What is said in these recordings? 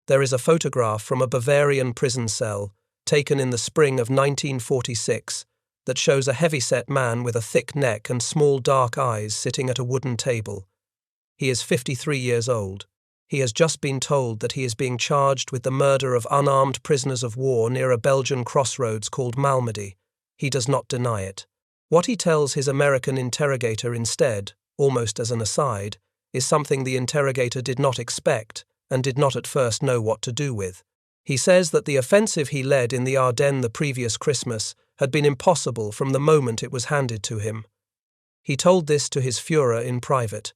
There is a photograph from a Bavarian prison cell, taken in the spring of 1946, that shows a heavy-set man with a thick neck and small dark eyes sitting at a wooden table. He is 53 years old. He has just been told that he is being charged with the murder of unarmed prisoners of war near a Belgian crossroads called Malmedy. He does not deny it. What he tells his American interrogator instead, almost as an aside, is something the interrogator did not expect and did not at first know what to do with. He says that the offensive he led in the Ardennes the previous Christmas had been impossible from the moment it was handed to him. He told this to his Führer in private.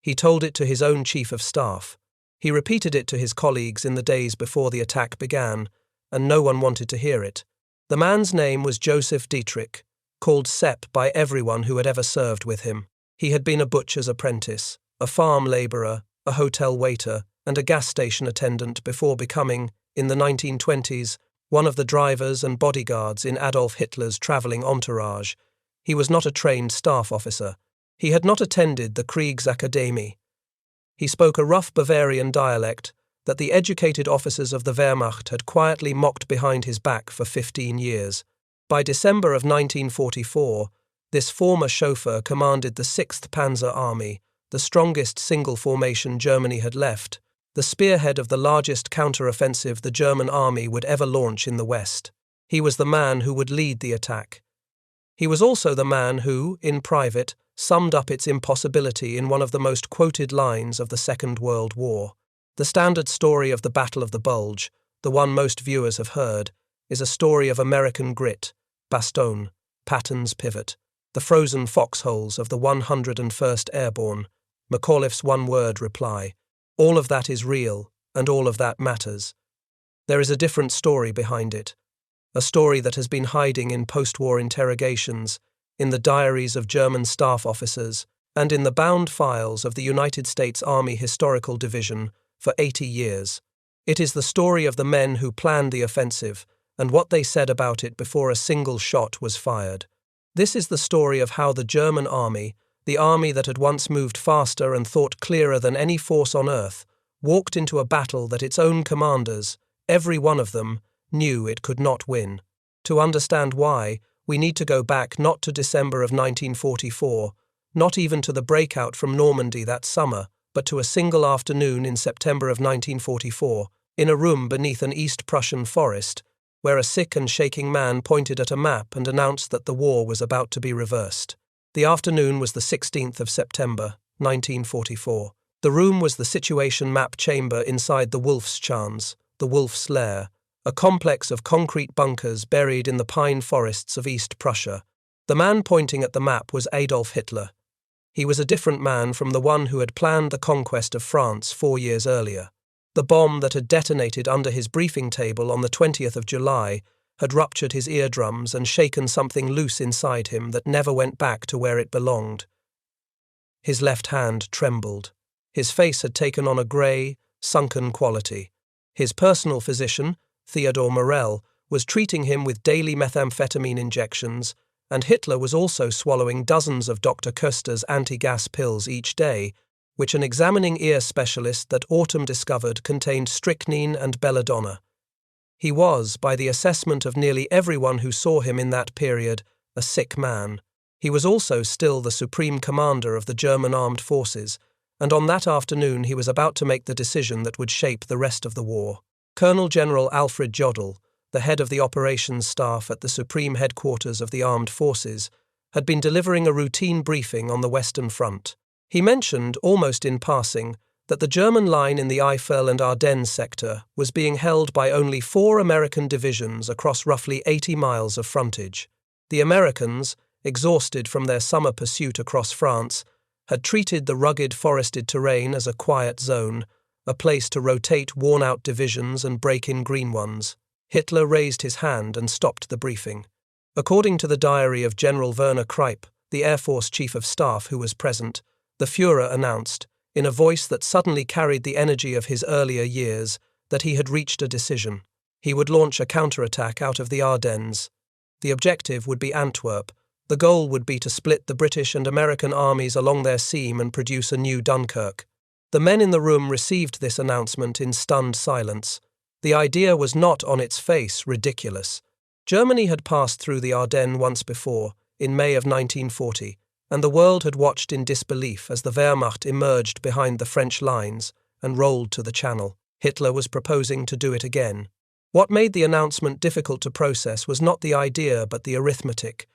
He told it to his own chief of staff. He repeated it to his colleagues in the days before the attack began, and no one wanted to hear it. The man's name was Sepp Dietrich, called Sepp by everyone who had ever served with him. He had been a butcher's apprentice, a farm labourer, a hotel waiter, and a gas station attendant before becoming, in the 1920s, one of the drivers and bodyguards in Adolf Hitler's travelling entourage. He was not a trained staff officer. He had not attended the Kriegsakademie. He spoke a rough Bavarian dialect that the educated officers of the Wehrmacht had quietly mocked behind his back for 15 years. By December of 1944, this former chauffeur commanded the 6th Panzer Army, the strongest single formation Germany had left, the spearhead of the largest counter-offensive the German army would ever launch in the West. He was the man who would lead the attack. He was also the man who, in private, summed up its impossibility in one of the most quoted lines of the Second World War. The standard story of the Battle of the Bulge, the one most viewers have heard, is a story of American grit, Bastogne, Patton's pivot, the frozen foxholes of the 101st Airborne, McAuliffe's one-word reply. All of that is real, and all of that matters. There is a different story behind it, a story that has been hiding in post-war interrogations, in the diaries of German staff officers, and in the bound files of the United States Army Historical Division for 80 years. It is the story of the men who planned the offensive and what they said about it before a single shot was fired. This is the story of how the German army, the army that had once moved faster and thought clearer than any force on earth, walked into a battle that its own commanders, every one of them, knew it could not win. To understand why, we need to go back not to December of 1944, not even to the breakout from Normandy that summer, but to a single afternoon in September of 1944, in a room beneath an East Prussian forest, where a sick and shaking man pointed at a map and announced that the war was about to be reversed. The afternoon was the 16th of September, 1944. The room was the situation map chamber inside the Wolfschans, the Wolf's Lair, a complex of concrete bunkers buried in the pine forests of East Prussia. The man pointing at the map was Adolf Hitler. He was a different man from the one who had planned the conquest of France 4 years earlier. The bomb that had detonated under his briefing table on the 20th of July had ruptured his eardrums and shaken something loose inside him that never went back to where it belonged. His left hand trembled. His face had taken on a grey, sunken quality. His personal physician, Theodor Morell, was treating him with daily methamphetamine injections, and Hitler was also swallowing dozens of Dr. Köster's anti-gas pills each day, which an examining ear specialist that Autumn discovered contained strychnine and belladonna. He was, by the assessment of nearly everyone who saw him in that period, a sick man. He was also still the supreme commander of the German armed forces, and on that afternoon he was about to make the decision that would shape the rest of the war. Colonel General Alfred Jodl, the head of the operations staff at the Supreme Headquarters of the Armed Forces, had been delivering a routine briefing on the Western Front. He mentioned, almost in passing, that the German line in the Eifel and Ardennes sector was being held by only 4 American divisions across roughly 80 miles of frontage. The Americans, exhausted from their summer pursuit across France, had treated the rugged forested terrain as a quiet zone, a place to rotate worn-out divisions and break in green ones. Hitler raised his hand and stopped the briefing. According to the diary of General Werner Kreipp, the Air Force Chief of Staff who was present, the Führer announced, in a voice that suddenly carried the energy of his earlier years, that he had reached a decision. He would launch a counterattack out of the Ardennes. The objective would be Antwerp. The goal would be to split the British and American armies along their seam and produce a new Dunkirk. The men in the room received this announcement in stunned silence. The idea was not on its face ridiculous. Germany had passed through the Ardennes once before, in May of 1940, and the world had watched in disbelief as the Wehrmacht emerged behind the French lines and rolled to the Channel. Hitler was proposing to do it again. What made the announcement difficult to process was not the idea but the arithmetic.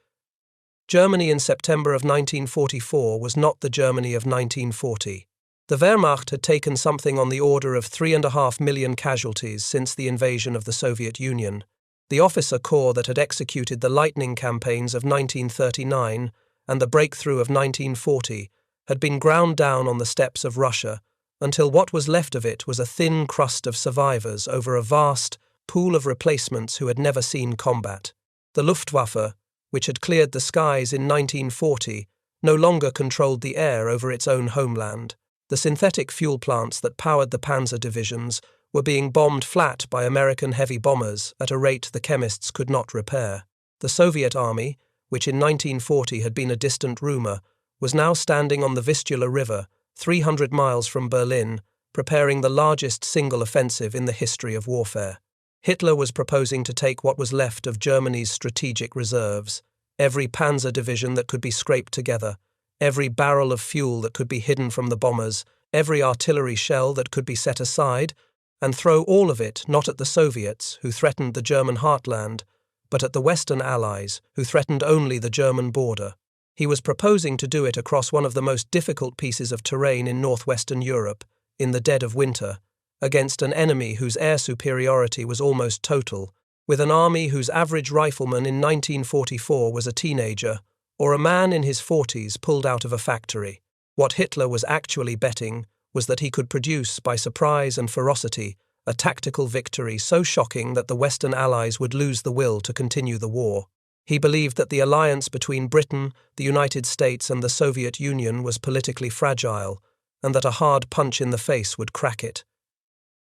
Germany in September of 1944 was not the Germany of 1940. The Wehrmacht had taken something on the order of 3.5 million casualties since the invasion of the Soviet Union. The officer corps that had executed the lightning campaigns of 1939 and the breakthrough of 1940 had been ground down on the steppes of Russia until what was left of it was a thin crust of survivors over a vast pool of replacements who had never seen combat. The Luftwaffe, which had cleared the skies in 1940, no longer controlled the air over its own homeland. The synthetic fuel plants that powered the panzer divisions were being bombed flat by American heavy bombers at a rate the chemists could not repair. The Soviet army, which in 1940 had been a distant rumour, was now standing on the Vistula River, 300 miles from Berlin, preparing the largest single offensive in the history of warfare. Hitler was proposing to take what was left of Germany's strategic reserves, every panzer division that could be scraped together, every barrel of fuel that could be hidden from the bombers, every artillery shell that could be set aside, and throw all of it not at the Soviets, who threatened the German heartland, but at the Western Allies, who threatened only the German border. He was proposing to do it across one of the most difficult pieces of terrain in northwestern Europe, in the dead of winter, against an enemy whose air superiority was almost total, with an army whose average rifleman in 1944 was a teenager, or a man in his 40s pulled out of a factory. What Hitler was actually betting was that he could produce, by surprise and ferocity, a tactical victory so shocking that the Western Allies would lose the will to continue the war. He believed that the alliance between Britain, the United States, and the Soviet Union was politically fragile, and that a hard punch in the face would crack it.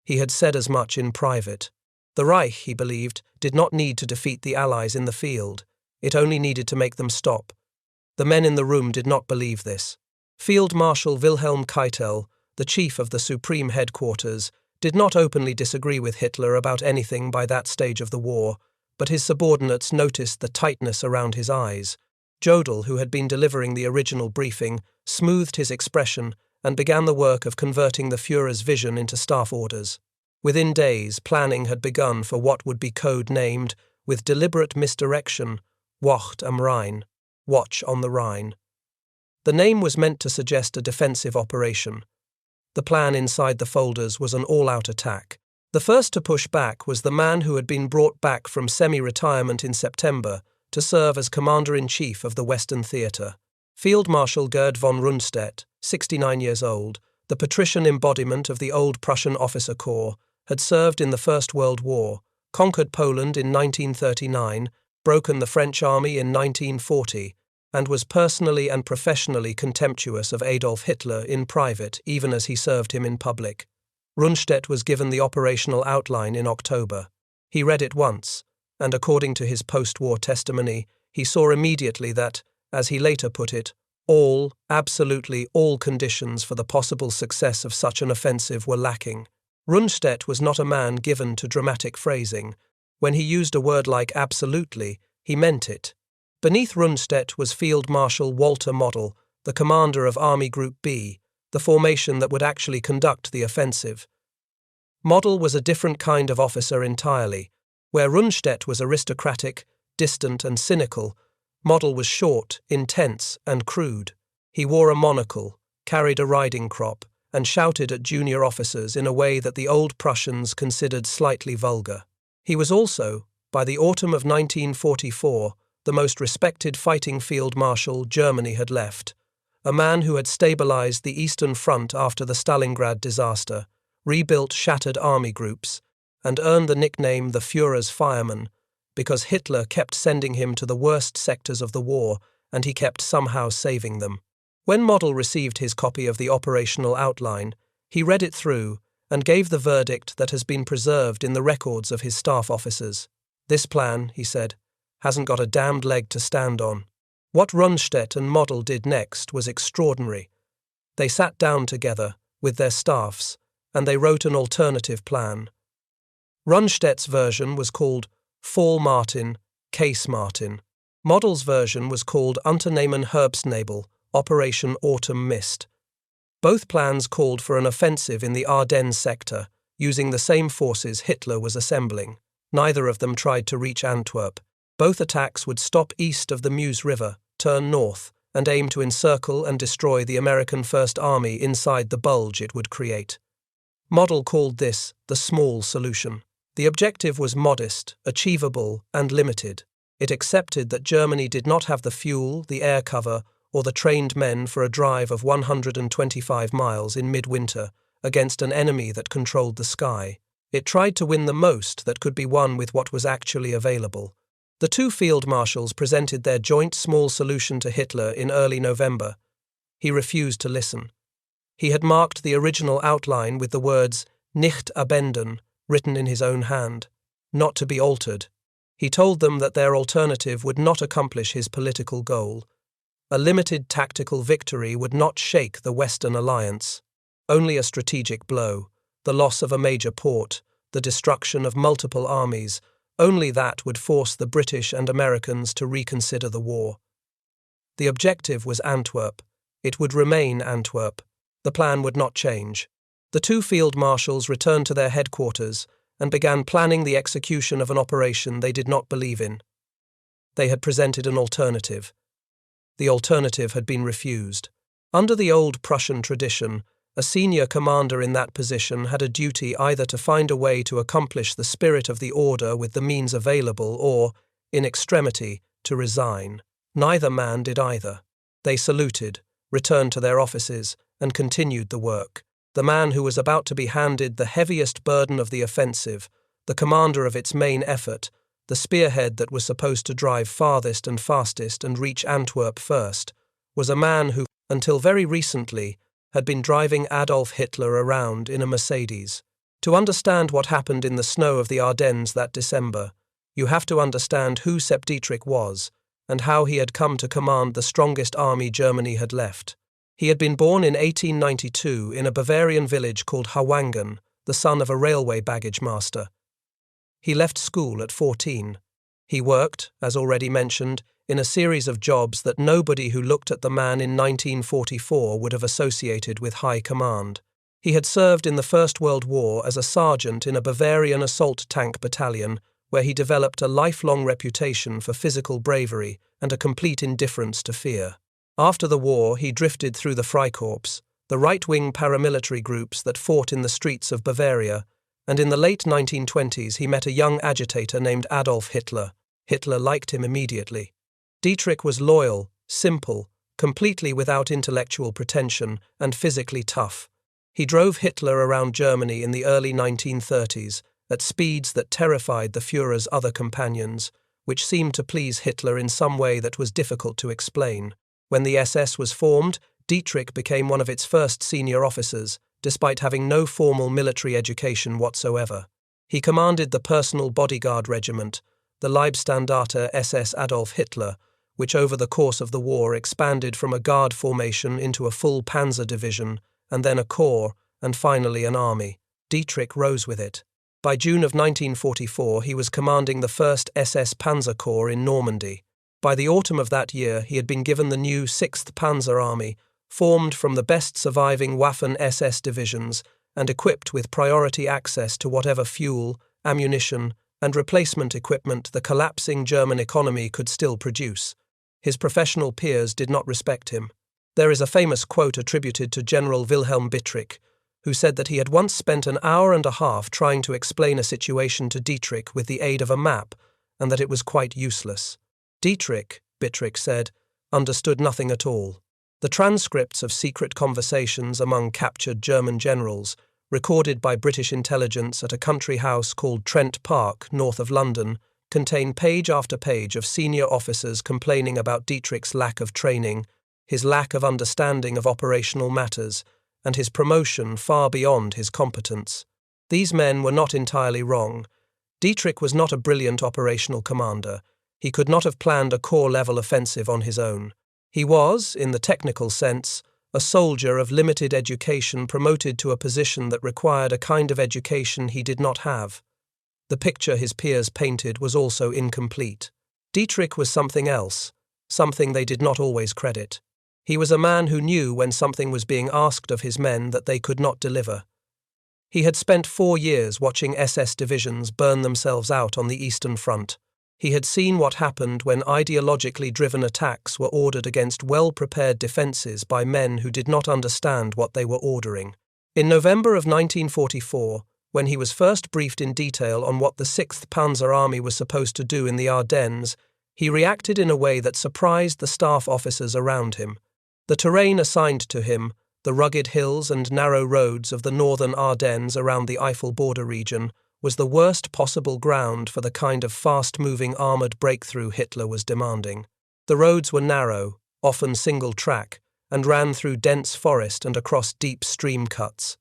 He had said as much in private. The Reich, he believed, did not need to defeat the Allies in the field. It only needed to make them stop. The men in the room did not believe this. Field Marshal Wilhelm Keitel, the chief of the Supreme Headquarters, did not openly disagree with Hitler about anything by that stage of the war, but his subordinates noticed the tightness around his eyes. Jodl, who had been delivering the original briefing, smoothed his expression and began the work of converting the Führer's vision into staff orders. Within days, planning had begun for what would be code-named, with deliberate misdirection, Wacht am Rhein, Watch on the Rhine. The name was meant to suggest a defensive operation. The plan inside the folders was an all-out attack. The first to push back was the man who had been brought back from semi-retirement in September to serve as Commander-in-Chief of the Western Theatre. Field Marshal Gerd von Rundstedt, 69 years old, the patrician embodiment of the old Prussian officer corps, had served in the First World War, conquered Poland in 1939, broken the French army in 1940, and was personally and professionally contemptuous of Adolf Hitler in private, even as he served him in public. Rundstedt was given the operational outline in October. He read it once, and according to his post-war testimony, he saw immediately that, as he later put it, absolutely all conditions for the possible success of such an offensive were lacking. Rundstedt was not a man given to dramatic phrasing. When he used a word like absolutely, he meant it. Beneath Rundstedt was Field Marshal Walter Model, the commander of Army Group B, the formation that would actually conduct the offensive. Model was a different kind of officer entirely. Where Rundstedt was aristocratic, distant and cynical, Model was short, intense and crude. He wore a monocle, carried a riding crop, and shouted at junior officers in a way that the old Prussians considered slightly vulgar. He was also, by the autumn of 1944, the most respected fighting field marshal Germany had left, a man who had stabilized the Eastern Front after the Stalingrad disaster, rebuilt shattered army groups, and earned the nickname the Führer's fireman, because Hitler kept sending him to the worst sectors of the war, and he kept somehow saving them. When Model received his copy of the operational outline, he read it through and gave the verdict that has been preserved in the records of his staff officers. "This plan," he said, "hasn't got a damned leg to stand on." What Rundstedt and Model did next was extraordinary. They sat down together, with their staffs, and they wrote an alternative plan. Rundstedt's version was called Fall Martin, Case Martin. Model's version was called Unternehmen Herbstnebel, Operation Autumn Mist. Both plans called for an offensive in the Ardennes sector, using the same forces Hitler was assembling. Neither of them tried to reach Antwerp. Both attacks would stop east of the Meuse River, turn north, and aim to encircle and destroy the American First Army inside the bulge it would create. Model called this the small solution. The objective was modest, achievable, and limited. It accepted that Germany did not have the fuel, the air cover, or the trained men for a drive of 125 miles in midwinter against an enemy that controlled the sky. It tried to win the most that could be won with what was actually available. The two field marshals presented their joint small solution to Hitler in early November. He refused to listen. He had marked the original outline with the words "nicht abändern" written in his own hand, not to be altered. He told them that their alternative would not accomplish his political goal. A limited tactical victory would not shake the Western alliance. Only a strategic blow, the loss of a major port, the destruction of multiple armies, only that would force the British and Americans to reconsider the war. The objective was Antwerp. It would remain Antwerp. The plan would not change. The two field marshals returned to their headquarters and began planning the execution of an operation they did not believe in. They had presented an alternative. The alternative had been refused. Under the old Prussian tradition, a senior commander in that position had a duty either to find a way to accomplish the spirit of the order with the means available or, in extremity, to resign. Neither man did either. They saluted, returned to their offices, and continued the work. The man who was about to be handed the heaviest burden of the offensive, the commander of its main effort, the spearhead that was supposed to drive farthest and fastest and reach Antwerp first, was a man who, until very recently, had been driving Adolf Hitler around in a Mercedes. To understand what happened in the snow of the Ardennes that December, you have to understand who Sepp Dietrich was and how he had come to command the strongest army Germany had left. He had been born in 1892 in a Bavarian village called Hawangen, the son of a railway baggage master. He left school at 14. He worked, as already mentioned, in a series of jobs that nobody who looked at the man in 1944 would have associated with high command. He had served in the First World War as a sergeant in a Bavarian assault tank battalion, where he developed a lifelong reputation for physical bravery and a complete indifference to fear. After the war, he drifted through the Freikorps, the right-wing paramilitary groups that fought in the streets of Bavaria, and in the late 1920s he met a young agitator named Adolf Hitler. Hitler liked him immediately. Dietrich was loyal, simple, completely without intellectual pretension, and physically tough. He drove Hitler around Germany in the early 1930s at speeds that terrified the Führer's other companions, which seemed to please Hitler in some way that was difficult to explain. When the SS was formed, Dietrich became one of its first senior officers, despite having no formal military education whatsoever. He commanded the personal bodyguard regiment, the Leibstandarte SS Adolf Hitler, which over the course of the war expanded from a guard formation into a full panzer division, and then a corps, and finally an army. Dietrich rose with it. By June of 1944, he was commanding the 1st SS Panzer Corps in Normandy. By the autumn of that year, he had been given the new 6th Panzer Army, formed from the best surviving Waffen-SS divisions and equipped with priority access to whatever fuel, ammunition, and replacement equipment the collapsing German economy could still produce. His professional peers did not respect him. There is a famous quote attributed to General Wilhelm Dietrich, who said that he had once spent an hour and a half trying to explain a situation to Dietrich with the aid of a map, and that it was quite useless. Dietrich said, understood nothing at all. The transcripts of secret conversations among captured German generals, recorded by British intelligence at a country house called Trent Park, north of London, contain page after page of senior officers complaining about Dietrich's lack of training, his lack of understanding of operational matters, and his promotion far beyond his competence. These men were not entirely wrong. Dietrich was not a brilliant operational commander. He could not have planned a corps-level offensive on his own. He was, in the technical sense, a soldier of limited education promoted to a position that required a kind of education he did not have. The picture his peers painted was also incomplete. Dietrich was something else, something they did not always credit. He was a man who knew when something was being asked of his men that they could not deliver. He had spent 4 years watching SS divisions burn themselves out on the Eastern Front. He had seen what happened when ideologically driven attacks were ordered against well-prepared defences by men who did not understand what they were ordering. In November of 1944, when he was first briefed in detail on what the 6th Panzer Army was supposed to do in the Ardennes, he reacted in a way that surprised the staff officers around him. The terrain assigned to him, the rugged hills and narrow roads of the northern Ardennes around the Eifel border region, was the worst possible ground for the kind of fast-moving armoured breakthrough Hitler was demanding. The roads were narrow, often single-track, and ran through dense forest and across deep stream cuts.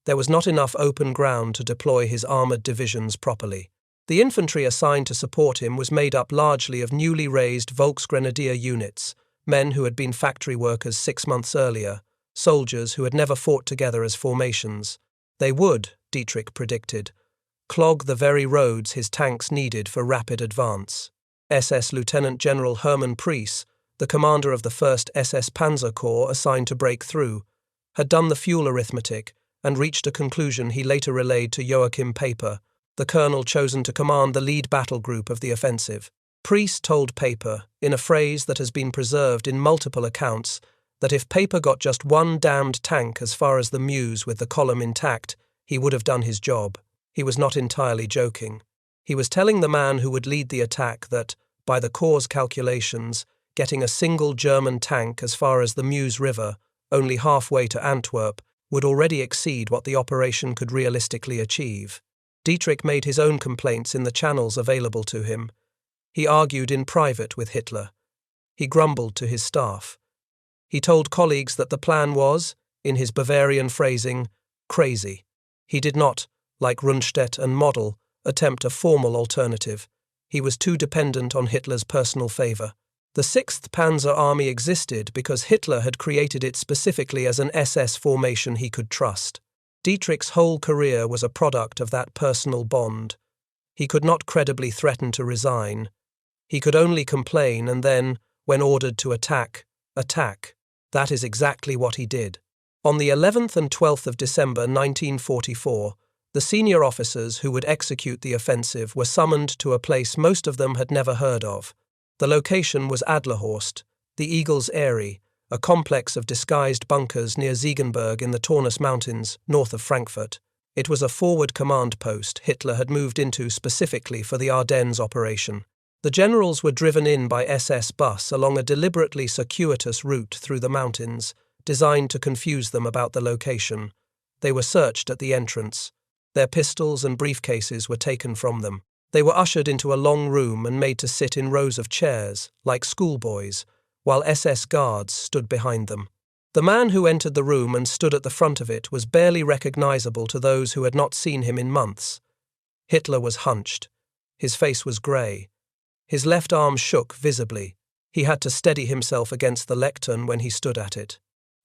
There was not enough open ground to deploy his armoured divisions properly. The infantry assigned to support him was made up largely of newly raised Volksgrenadier units, men who had been factory workers 6 months earlier, soldiers who had never fought together as formations. They would, Dietrich predicted, clog the very roads his tanks needed for rapid advance. SS Lieutenant General Hermann Priess, the commander of the 1st SS Panzer Corps assigned to break through, had done the fuel arithmetic and reached a conclusion he later relayed to Joachim Paper, the colonel chosen to command the lead battle group of the offensive. Priess told Paper, in a phrase that has been preserved in multiple accounts, that if Paper got just one damned tank as far as the Meuse with the column intact, he would have done his job. He was not entirely joking. He was telling the man who would lead the attack that, by the Corps' calculations, getting a single German tank as far as the Meuse River, only halfway to Antwerp, would already exceed what the operation could realistically achieve. Dietrich made his own complaints in the channels available to him. He argued in private with Hitler. He grumbled to his staff. He told colleagues that the plan was, in his Bavarian phrasing, crazy. He did not, like Rundstedt and Model, attempt a formal alternative. He was too dependent on Hitler's personal favour. The 6th Panzer Army existed because Hitler had created it specifically as an SS formation he could trust. Dietrich's whole career was a product of that personal bond. He could not credibly threaten to resign. He could only complain and then, when ordered to attack, attack. That is exactly what he did. On the 11th and 12th of December 1944, the senior officers who would execute the offensive were summoned to a place most of them had never heard of. The location was Adlerhorst, the Eagle's Eyrie, a complex of disguised bunkers near Ziegenberg in the Taunus Mountains, north of Frankfurt. It was a forward command post Hitler had moved into specifically for the Ardennes operation. The generals were driven in by SS bus along a deliberately circuitous route through the mountains, designed to confuse them about the location. They were searched at the entrance. Their pistols and briefcases were taken from them. They were ushered into a long room and made to sit in rows of chairs, like schoolboys, while SS guards stood behind them. The man who entered the room and stood at the front of it was barely recognizable to those who had not seen him in months. Hitler was hunched. His face was grey. His left arm shook visibly. He had to steady himself against the lectern when he stood at it.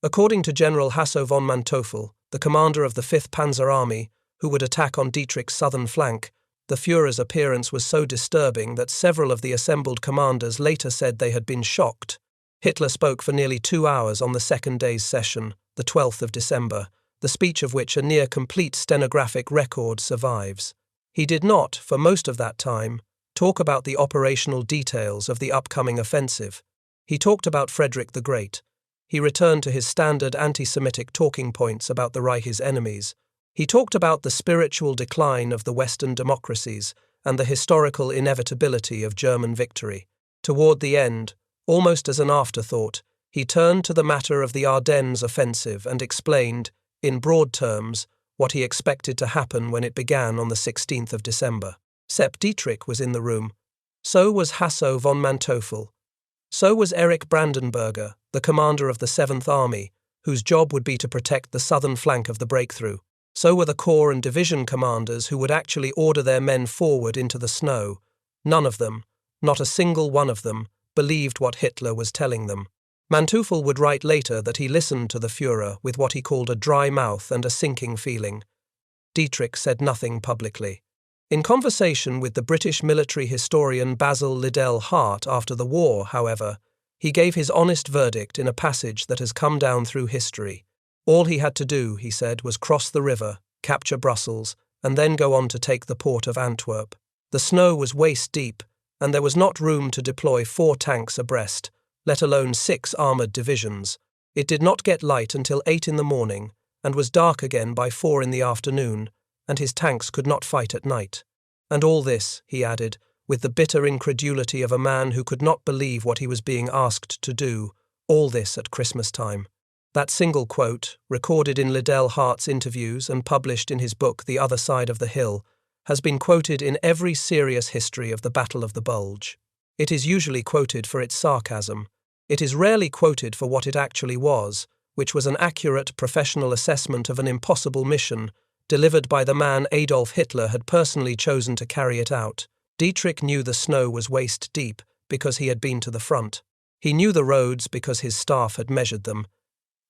According to General Hasso von Manteuffel, the commander of the 5th Panzer Army, who would attack on Dietrich's southern flank, the Führer's appearance was so disturbing that several of the assembled commanders later said they had been shocked. Hitler spoke for nearly 2 hours on the second day's session, the 12th of December, the speech of which a near-complete stenographic record survives. He did not, for most of that time, talk about the operational details of the upcoming offensive. He talked about Frederick the Great. He returned to his standard anti-Semitic talking points about the Reich's enemies. He talked about the spiritual decline of the Western democracies and the historical inevitability of German victory. Toward the end, almost as an afterthought, he turned to the matter of the Ardennes offensive and explained, in broad terms, what he expected to happen when it began on the 16th of December. Sepp Dietrich was in the room. So was Hasso von Manteuffel. So was Erich Brandenberger, the commander of the 7th Army, whose job would be to protect the southern flank of the breakthrough. So were the corps and division commanders who would actually order their men forward into the snow. None of them, not a single one of them, believed what Hitler was telling them. Manteuffel would write later that he listened to the Führer with what he called a dry mouth and a sinking feeling. Dietrich said nothing publicly. In conversation with the British military historian Basil Liddell Hart after the war, however, he gave his honest verdict in a passage that has come down through history. All he had to do, he said, was cross the river, capture Brussels, and then go on to take the port of Antwerp. The snow was waist deep, and there was not room to deploy 4 tanks abreast, let alone 6 armoured divisions. It did not get light until 8 in the morning, and was dark again by 4 in the afternoon, and his tanks could not fight at night. And all this, he added, with the bitter incredulity of a man who could not believe what he was being asked to do, all this at Christmas time. That single quote, recorded in Liddell Hart's interviews and published in his book The Other Side of the Hill, has been quoted in every serious history of the Battle of the Bulge. It is usually quoted for its sarcasm. It is rarely quoted for what it actually was, which was an accurate professional assessment of an impossible mission, delivered by the man Adolf Hitler had personally chosen to carry it out. Dietrich knew the snow was waist deep because he had been to the front. He knew the roads because his staff had measured them.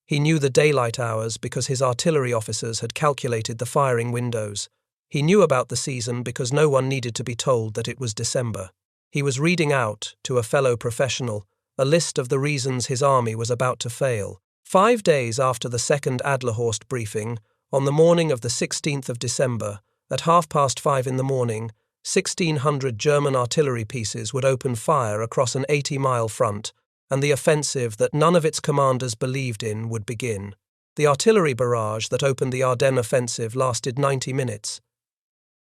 He knew the daylight hours because his artillery officers had calculated the firing windows. He knew about the season because no one needed to be told that it was December. He was reading out, to a fellow professional, a list of the reasons his army was about to fail. 5 days after the second Adlerhorst briefing, on the morning of the 16th of December, at 5:30 in the morning, 1,600 German artillery pieces would open fire across an 80-mile front, and the offensive that none of its commanders believed in would begin. The artillery barrage that opened the Ardennes Offensive lasted 90 minutes.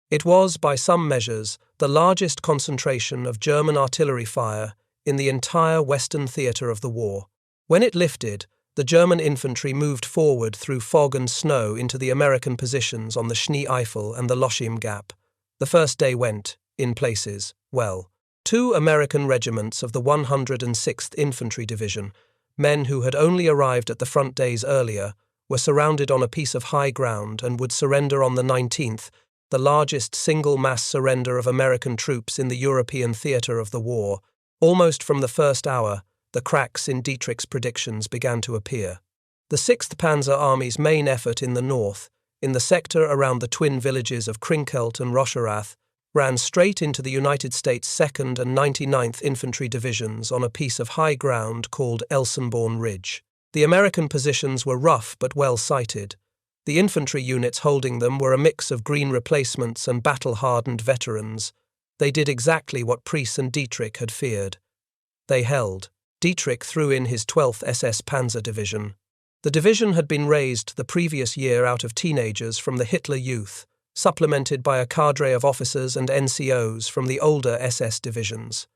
It was, by some measures, the largest concentration of German artillery fire in the entire Western theatre of the war. When it lifted, the German infantry moved forward through fog and snow into the American positions on the Schnee-Eifel and the Loschim Gap. The first day went, in places, well. 2 American regiments of the 106th Infantry Division, men who had only arrived at the front days earlier, were surrounded on a piece of high ground and would surrender on the 19th, the largest single mass surrender of American troops in the European theatre of the war. Almost from the first hour, the cracks in Dietrich's predictions began to appear. The 6th Panzer Army's main effort in the north, in the sector around the twin villages of Krinkelt and Rocherath, ran straight into the United States 2nd and 99th Infantry Divisions on a piece of high ground called Elsenborn Ridge. The American positions were rough but well sighted. The infantry units holding them were a mix of green replacements and battle-hardened veterans. They did exactly what Priess and Dietrich had feared. They held. Dietrich threw in his 12th SS Panzer Division. The division had been raised the previous year out of teenagers from the Hitler Youth, supplemented by a cadre of officers and NCOs from the older SS divisions.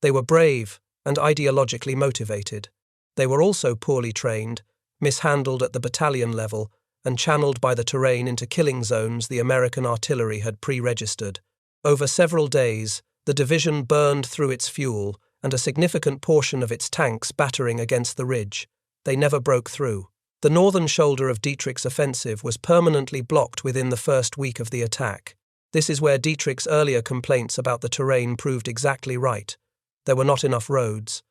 They were brave and ideologically motivated. They were also poorly trained, mishandled at the battalion level, and channeled by the terrain into killing zones the American artillery had pre-registered. Over several days, the division burned through its fuel and a significant portion of its tanks battering against the ridge. They never broke through. The northern shoulder of Dietrich's offensive was permanently blocked within the first week of the attack. This is where Dietrich's earlier complaints about the terrain proved exactly right. There were not enough roads.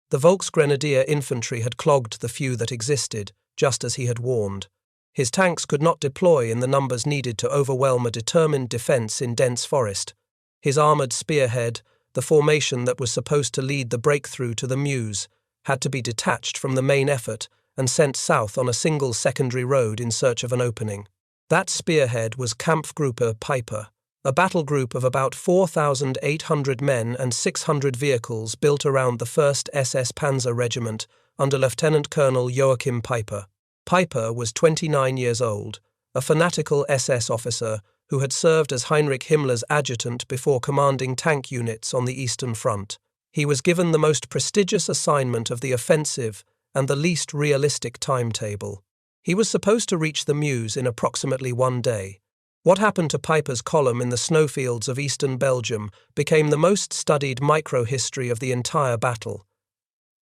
The Volksgrenadier infantry had clogged the few that existed, just as he had warned. His tanks could not deploy in the numbers needed to overwhelm a determined defence in dense forest. His armoured spearhead, the formation that was supposed to lead the breakthrough to the Meuse, had to be detached from the main effort and sent south on a single secondary road in search of an opening. That spearhead was Kampfgruppe Piper, a battle group of about 4,800 men and 600 vehicles built around the 1st SS Panzer Regiment under Lieutenant Colonel Joachim Piper. Piper was 29 years old, a fanatical SS officer who had served as Heinrich Himmler's adjutant before commanding tank units on the Eastern Front. He was given the most prestigious assignment of the offensive and the least realistic timetable. He was supposed to reach the Meuse in approximately 1 day. What happened to Piper's column in the snowfields of eastern Belgium became the most studied micro-history of the entire battle.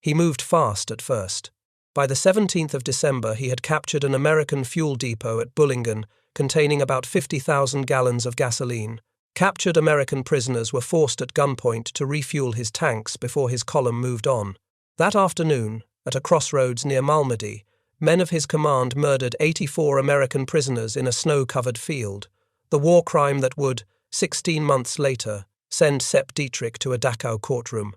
He moved fast at first. By the 17th of December, he had captured an American fuel depot at Bullingen containing about 50,000 gallons of gasoline. Captured American prisoners were forced at gunpoint to refuel his tanks before his column moved on. That afternoon, at a crossroads near Malmedy, men of his command murdered 84 American prisoners in a snow-covered field, the war crime that would, 16 months later, send Sepp Dietrich to a Dachau courtroom.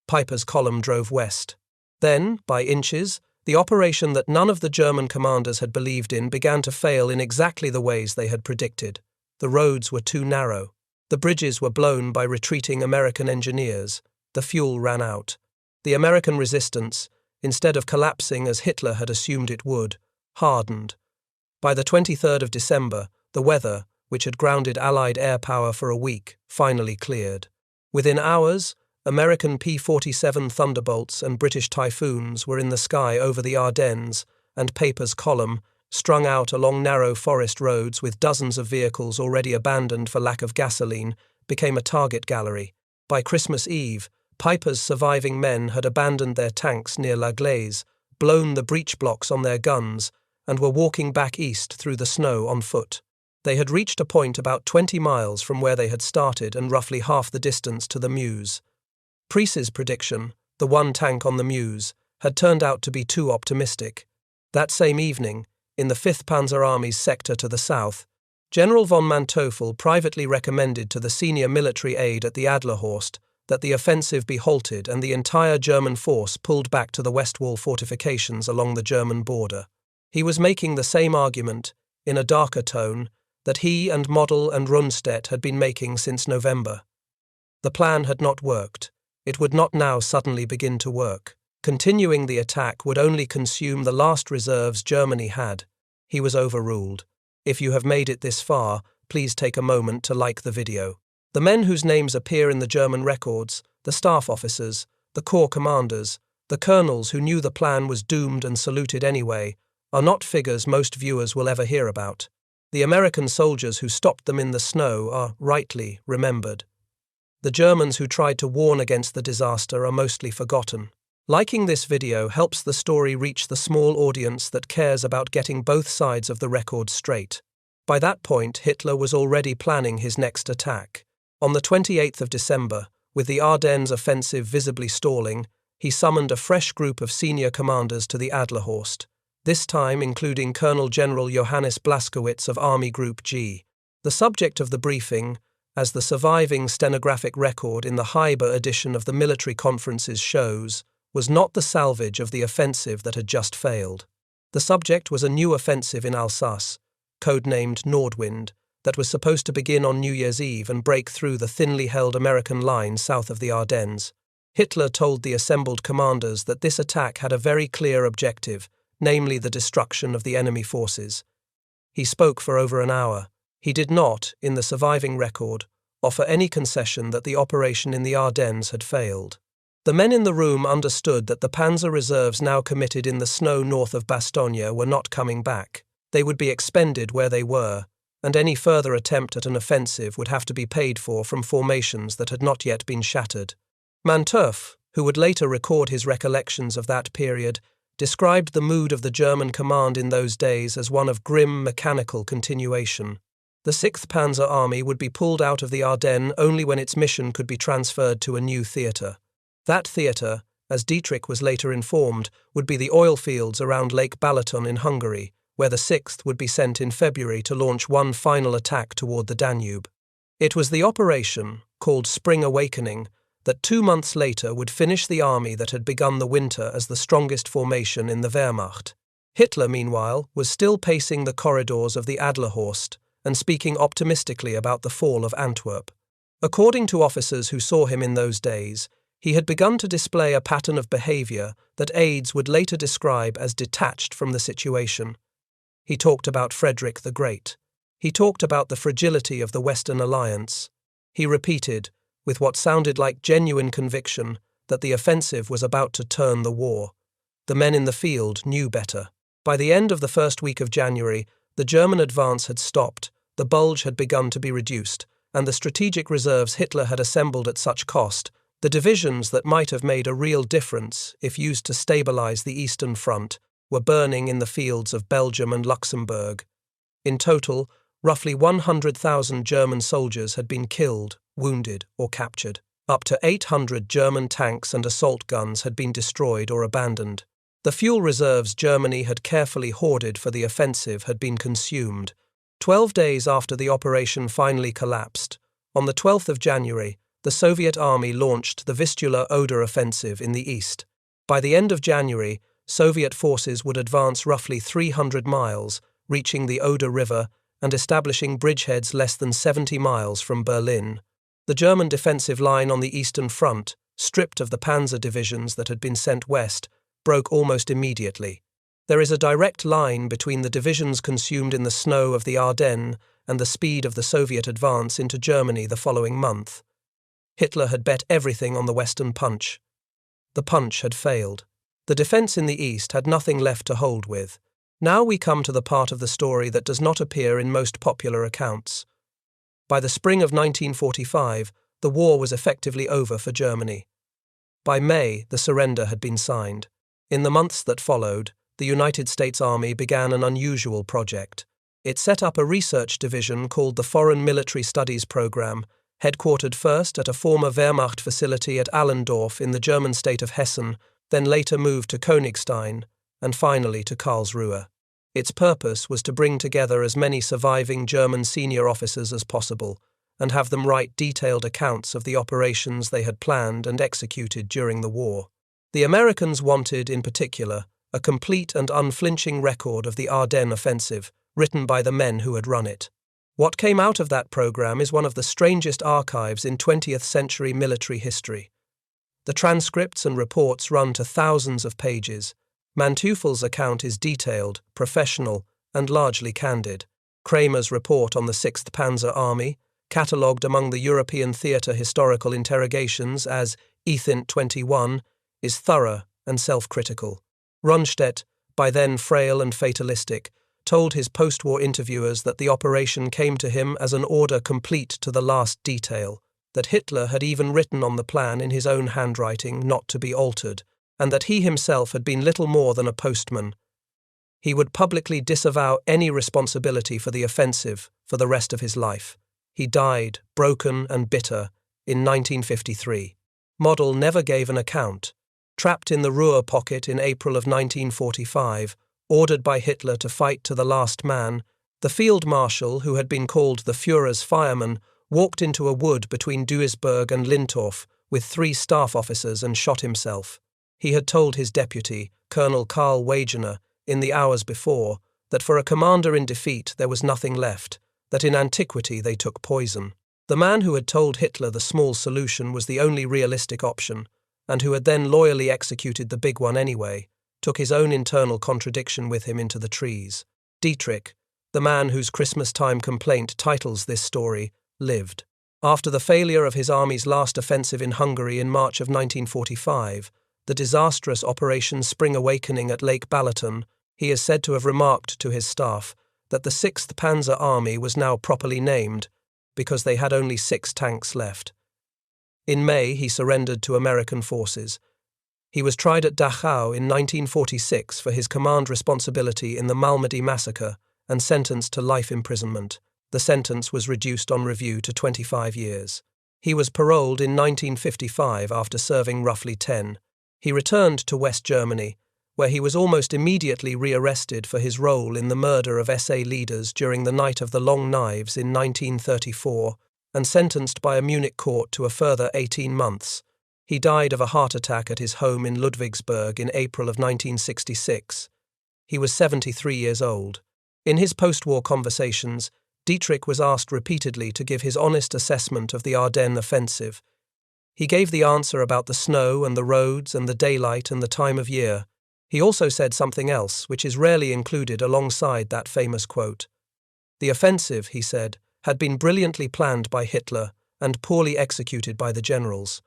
Piper's column drove west. Then, by inches, the operation that none of the German commanders had believed in began to fail in exactly the ways they had predicted. The roads were too narrow. The bridges were blown by retreating American engineers. The fuel ran out. The American resistance, instead of collapsing as Hitler had assumed it would, hardened. By the 23rd of December, the weather, which had grounded Allied air power for a week, finally cleared. Within hours, American P-47 Thunderbolts and British Typhoons were in the sky over the Ardennes, and Piper's column, strung out along narrow forest roads with dozens of vehicles already abandoned for lack of gasoline, became a target gallery. By Christmas Eve, Piper's surviving men had abandoned their tanks near La Glaise, blown the breech blocks on their guns, and were walking back east through the snow on foot. They had reached a point about 20 miles from where they had started and roughly half the distance to the Meuse. Price's prediction, the one tank on the Meuse, had turned out to be too optimistic. That same evening, in the 5th Panzer Army's sector to the south, General von Manteuffel privately recommended to the senior military aide at the Adlerhorst that the offensive be halted and the entire German force pulled back to the west wall fortifications along the German border. He was making the same argument, in a darker tone, that he and Model and Rundstedt had been making since November. The plan had not worked. It would not now suddenly begin to work. Continuing the attack would only consume the last reserves Germany had. He was overruled. If you have made it this far, please take a moment to like the video. The men whose names appear in the German records, the staff officers, the corps commanders, the colonels who knew the plan was doomed and saluted anyway, are not figures most viewers will ever hear about. The American soldiers who stopped them in the snow are rightly remembered. The Germans who tried to warn against the disaster are mostly forgotten. Liking this video helps the story reach the small audience that cares about getting both sides of the record straight. By that point, Hitler was already planning his next attack. On the 28th of December, with the Ardennes offensive visibly stalling, he summoned a fresh group of senior commanders to the Adlerhorst, this time including Colonel General Johannes Blaskowitz of Army Group G. The subject of the briefing, as the surviving stenographic record in the Heiber edition of the military conferences shows, was not the salvage of the offensive that had just failed. The subject was a new offensive in Alsace, codenamed Nordwind, that was supposed to begin on New Year's Eve and break through the thinly held American line south of the Ardennes. Hitler told the assembled commanders that this attack had a very clear objective, namely the destruction of the enemy forces. He spoke for over an hour. He did not, in the surviving record, offer any concession that the operation in the Ardennes had failed. The men in the room understood that the panzer reserves now committed in the snow north of Bastogne were not coming back. They would be expended where they were, and any further attempt at an offensive would have to be paid for from formations that had not yet been shattered. Manteuffel, who would later record his recollections of that period, described the mood of the German command in those days as one of grim mechanical continuation. The 6th Panzer Army would be pulled out of the Ardennes only when its mission could be transferred to a new theatre. That theatre, as Dietrich was later informed, would be the oil fields around Lake Balaton in Hungary, where the 6th would be sent in February to launch one final attack toward the Danube. It was the operation, called Spring Awakening, that 2 months later would finish the army that had begun the winter as the strongest formation in the Wehrmacht. Hitler, meanwhile, was still pacing the corridors of the Adlerhorst and speaking optimistically about the fall of Antwerp. According to officers who saw him in those days, he had begun to display a pattern of behavior that aides would later describe as detached from the situation. He talked about Frederick the Great. He talked about the fragility of the Western Alliance. He repeated, with what sounded like genuine conviction, that the offensive was about to turn the war. The men in the field knew better. By the end of the first week of January, the German advance had stopped, the Bulge had begun to be reduced, and the strategic reserves Hitler had assembled at such cost, the divisions that might have made a real difference if used to stabilize the Eastern Front, were burning in the fields of Belgium and Luxembourg. In total, roughly 100,000 German soldiers had been killed, wounded, or captured. Up to 800 German tanks and assault guns had been destroyed or abandoned. The fuel reserves Germany had carefully hoarded for the offensive had been consumed. 12 days after the operation finally collapsed, on the 12th of January, the Soviet army launched the Vistula-Oder offensive in the east. By the end of January, Soviet forces would advance roughly 300 miles, reaching the Oder River and establishing bridgeheads less than 70 miles from Berlin. The German defensive line on the Eastern Front, stripped of the panzer divisions that had been sent west, broke almost immediately. There is a direct line between the divisions consumed in the snow of the Ardennes and the speed of the Soviet advance into Germany the following month. Hitler had bet everything on the Western punch. The punch had failed. The defense in the East had nothing left to hold with. Now we come to the part of the story that does not appear in most popular accounts. By the spring of 1945, the war was effectively over for Germany. By May, the surrender had been signed. In the months that followed, the United States Army began an unusual project. It set up a research division called the Foreign Military Studies Program, headquartered first at a former Wehrmacht facility at Allendorf in the German state of Hessen, then later moved to Königstein, and finally to Karlsruhe. Its purpose was to bring together as many surviving German senior officers as possible and have them write detailed accounts of the operations they had planned and executed during the war. The Americans wanted, in particular, a complete and unflinching record of the Ardennes Offensive, written by the men who had run it. What came out of that program is one of the strangest archives in 20th century military history. The transcripts and reports run to thousands of pages. Manteuffel's account is detailed, professional, and largely candid. Kramer's report on the 6th Panzer Army, catalogued among the European theatre historical interrogations as Ethint 21, is thorough and self-critical. Rundstedt, by then frail and fatalistic, told his post-war interviewers that the operation came to him as an order complete to the last detail, that Hitler had even written on the plan in his own handwriting not to be altered, and that he himself had been little more than a postman. He would publicly disavow any responsibility for the offensive for the rest of his life. He died, broken and bitter, in 1953. Model never gave an account. Trapped in the Ruhr pocket in April of 1945, ordered by Hitler to fight to the last man, the field marshal, who had been called the Führer's fireman, walked into a wood between Duisburg and Lintorf with 3 staff officers and shot himself. He had told his deputy, Colonel Karl Wegener, in the hours before, that for a commander in defeat there was nothing left, that in antiquity they took poison. The man who had told Hitler the small solution was the only realistic option, and who had then loyally executed the big one anyway, took his own internal contradiction with him into the trees. Dietrich, the man whose Christmas-time complaint titles this story, lived. After the failure of his army's last offensive in Hungary in March of 1945, the disastrous Operation Spring Awakening at Lake Balaton, he is said to have remarked to his staff that the 6th Panzer Army was now properly named because they had only 6 tanks left. In May, he surrendered to American forces. He was tried at Dachau in 1946 for his command responsibility in the Malmedy massacre and sentenced to life imprisonment. The sentence was reduced on review to 25 years. He was paroled in 1955 after serving roughly 10. He returned to West Germany, where he was almost immediately rearrested for his role in the murder of SA leaders during the Night of the Long Knives in 1934 and sentenced by a Munich court to a further 18 months. He died of a heart attack at his home in Ludwigsburg in April of 1966. He was 73 years old. In his post-war conversations, Dietrich was asked repeatedly to give his honest assessment of the Ardennes offensive. He gave the answer about the snow and the roads and the daylight and the time of year. He also said something else, which is rarely included alongside that famous quote. The offensive, he said, had been brilliantly planned by Hitler and poorly executed by the generals.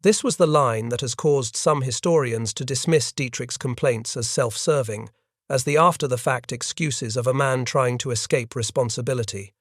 This was the line that has caused some historians to dismiss Dietrich's complaints as self-serving, as the after-the-fact excuses of a man trying to escape responsibility.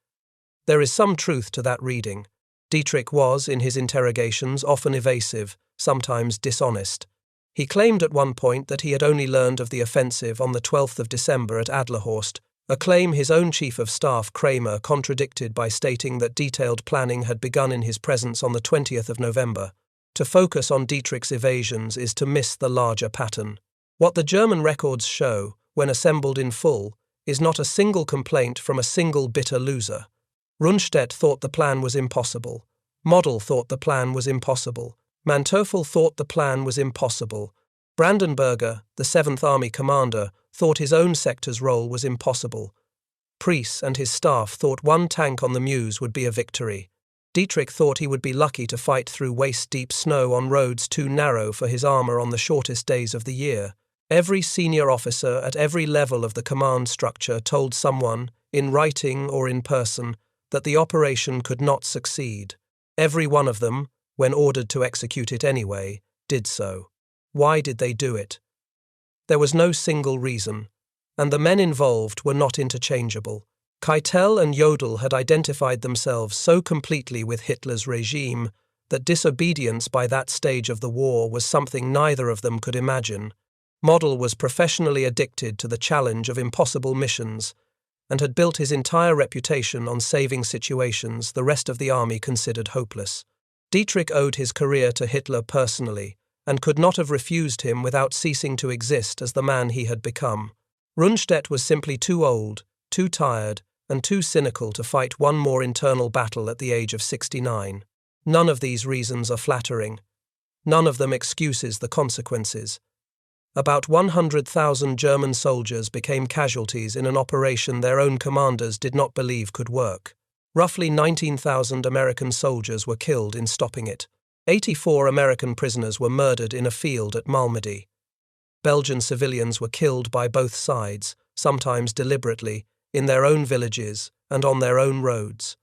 There is some truth to that reading. Dietrich was, in his interrogations, often evasive, sometimes dishonest. He claimed at one point that he had only learned of the offensive on the 12th of December at Adlerhorst, a claim his own chief of staff, Kramer, contradicted by stating that detailed planning had begun in his presence on the 20th of November. To focus on Dietrich's evasions is to miss the larger pattern. What the German records show, when assembled in full, is not a single complaint from a single bitter loser. Rundstedt thought the plan was impossible. Model thought the plan was impossible. Manteuffel thought the plan was impossible. Brandenberger, the 7th Army commander, thought his own sector's role was impossible. Priess and his staff thought one tank on the Meuse would be a victory. Dietrich thought he would be lucky to fight through waist-deep snow on roads too narrow for his armour on the shortest days of the year. Every senior officer at every level of the command structure told someone, in writing or in person, that the operation could not succeed. Every one of them, when ordered to execute it anyway, did so. Why did they do it? There was no single reason, and the men involved were not interchangeable. Keitel and Jodl had identified themselves so completely with Hitler's regime that disobedience by that stage of the war was something neither of them could imagine. Model was professionally addicted to the challenge of impossible missions and had built his entire reputation on saving situations the rest of the army considered hopeless. Dietrich owed his career to Hitler personally and could not have refused him without ceasing to exist as the man he had become. Rundstedt was simply too old, too tired, and too cynical to fight one more internal battle at the age of 69. None of these reasons are flattering. None of them excuses the consequences. About 100,000 German soldiers became casualties in an operation their own commanders did not believe could work. Roughly 19,000 American soldiers were killed in stopping it. 84 American prisoners were murdered in a field at Malmedy. Belgian civilians were killed by both sides, sometimes deliberately, in their own villages and on their own roads.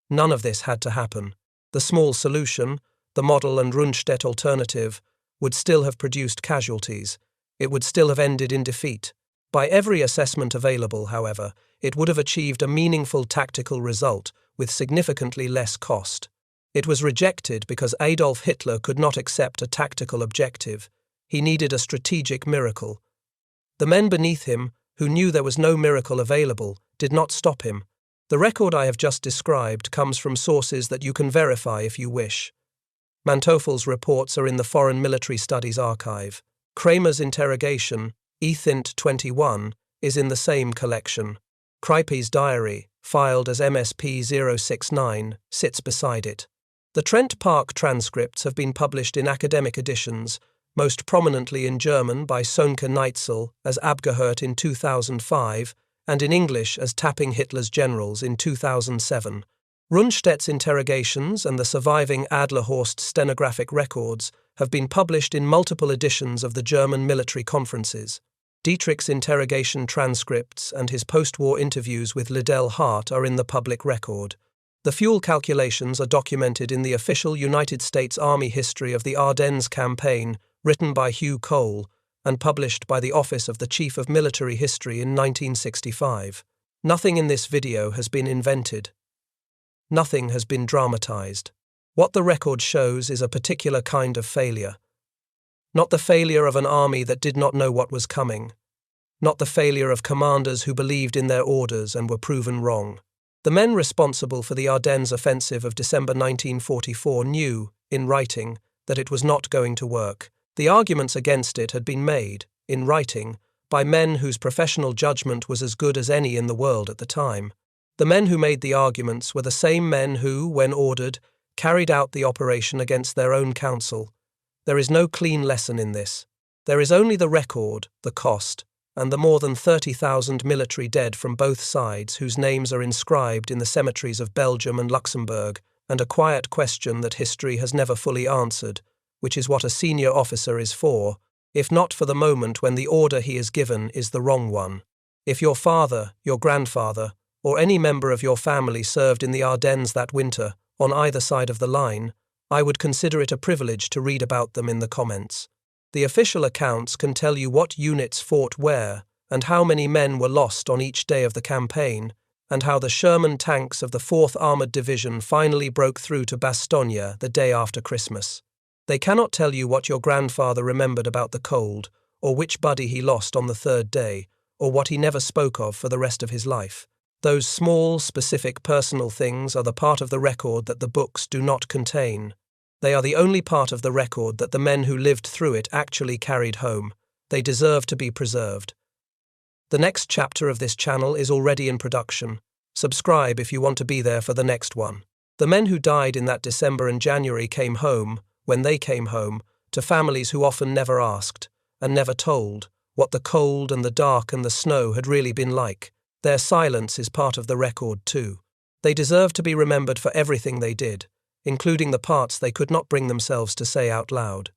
None of this had to happen. The small solution, the Model and Rundstedt alternative, would still have produced casualties. It would still have ended in defeat. By every assessment available, however, it would have achieved a meaningful tactical result with significantly less cost. It was rejected because Adolf Hitler could not accept a tactical objective. He needed a strategic miracle. The men beneath him, who knew there was no miracle available, did not stop him. The record I have just described comes from sources that you can verify if you wish. Manteuffel's reports are in the Foreign Military Studies Archive. Kramer's interrogation, Ethint 21, is in the same collection. Kreipe's diary, filed as MSP 069, sits beside it. The Trent Park transcripts have been published in academic editions, most prominently in German by Sönke Neitzel as Abgehört in 2005, and in English as Tapping Hitler's Generals in 2007. Rundstedt's interrogations and the surviving Adlerhorst stenographic records have been published in multiple editions of the German military conferences. Dietrich's interrogation transcripts and his post-war interviews with Liddell Hart are in the public record. The fuel calculations are documented in the official United States Army history of the Ardennes campaign, written by Hugh Cole, and published by the Office of the Chief of Military History in 1965. Nothing in this video has been invented. Nothing has been dramatized. What the record shows is a particular kind of failure. Not the failure of an army that did not know what was coming. Not the failure of commanders who believed in their orders and were proven wrong. The men responsible for the Ardennes Offensive of December 1944 knew, in writing, that it was not going to work. The arguments against it had been made, in writing, by men whose professional judgment was as good as any in the world at the time. The men who made the arguments were the same men who, when ordered, carried out the operation against their own counsel. There is no clean lesson in this. There is only the record, the cost, and the more than 30,000 military dead from both sides whose names are inscribed in the cemeteries of Belgium and Luxembourg, and a quiet question that history has never fully answered, which is what a senior officer is for, if not for the moment when the order he is given is the wrong one. If your father, your grandfather, or any member of your family served in the Ardennes that winter, on either side of the line, I would consider it a privilege to read about them in the comments. The official accounts can tell you what units fought where, and how many men were lost on each day of the campaign, and how the Sherman tanks of the 4th Armoured Division finally broke through to Bastogne the day after Christmas. They cannot tell you what your grandfather remembered about the cold, or which buddy he lost on the 3rd day, or what he never spoke of for the rest of his life. Those small, specific personal things are the part of the record that the books do not contain. They are the only part of the record that the men who lived through it actually carried home. They deserve to be preserved. The next chapter of this channel is already in production. Subscribe if you want to be there for the next one. The men who died in that December and January came home, when they came home, to families who often never asked, and never told, what the cold and the dark and the snow had really been like. Their silence is part of the record too. They deserve to be remembered for everything they did, including the parts they could not bring themselves to say out loud.